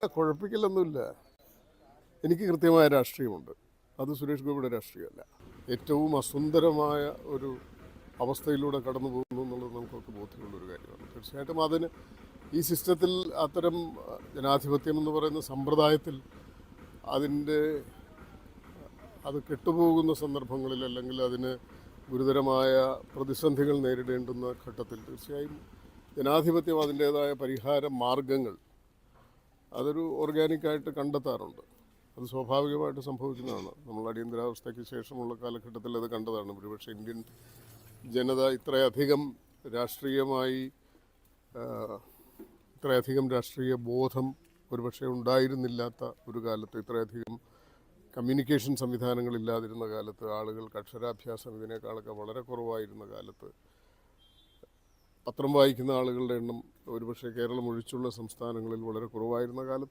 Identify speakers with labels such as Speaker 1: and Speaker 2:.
Speaker 1: കുഴപ്പിക്കലൊന്നുമില്ല. എനിക്ക് കൃത്യമായ രാഷ്ട്രീയമുണ്ട്. അത് സുരേഷ് ഗോപിയുടെ രാഷ്ട്രീയമല്ല. ഏറ്റവും അസുന്ദരമായ ഒരു അവസ്ഥയിലൂടെ കടന്നു പോകുന്നു എന്നുള്ളത് നമുക്കൊക്കെ ബോധ്യമുള്ളൊരു കാര്യമാണ്. തീർച്ചയായിട്ടും അതിന് ഈ സിസ്റ്റത്തിൽ അത്തരം ജനാധിപത്യം എന്ന് പറയുന്ന സമ്പ്രദായത്തിൽ അതിൻ്റെ അത് കെട്ടുപോകുന്ന സന്ദർഭങ്ങളിൽ അല്ലെങ്കിൽ അതിന് ഗുരുതരമായ പ്രതിസന്ധികൾ നേരിടേണ്ടുന്ന ഘട്ടത്തിൽ തീർച്ചയായും ജനാധിപത്യം അതിൻ്റേതായ പരിഹാര മാർഗങ്ങൾ അതൊരു ഓർഗാനിക്കായിട്ട് കണ്ടെത്താറുണ്ട്. അത് സ്വാഭാവികമായിട്ട് സംഭവിക്കുന്നതാണ്. നമ്മൾ അടിയന്തരാവസ്ഥയ്ക്ക് ശേഷമുള്ള കാലഘട്ടത്തിൽ അത് കണ്ടതാണ്. ഒരുപക്ഷെ ഇന്ത്യൻ ജനത ഇത്രയധികം രാഷ്ട്രീയമായി ഇത്രയധികം രാഷ്ട്രീയ ബോധം ഒരുപക്ഷെ ഉണ്ടായിരുന്നില്ലാത്ത ഒരു കാലത്ത്, ഇത്രയധികം കമ്മ്യൂണിക്കേഷൻ സംവിധാനങ്ങളില്ലാതിരുന്ന കാലത്ത്, ആളുകൾക്ക് അക്ഷരാഭ്യാസം ഇതിനേക്കാളൊക്കെ വളരെ കുറവായിരുന്ന കാലത്ത്, പത്രം വായിക്കുന്ന ആളുകളുടെ എണ്ണം ഒരുപക്ഷെ കേരളം ഒഴിച്ചുള്ള സംസ്ഥാനങ്ങളിൽ വളരെ കുറവായിരുന്ന കാലത്ത്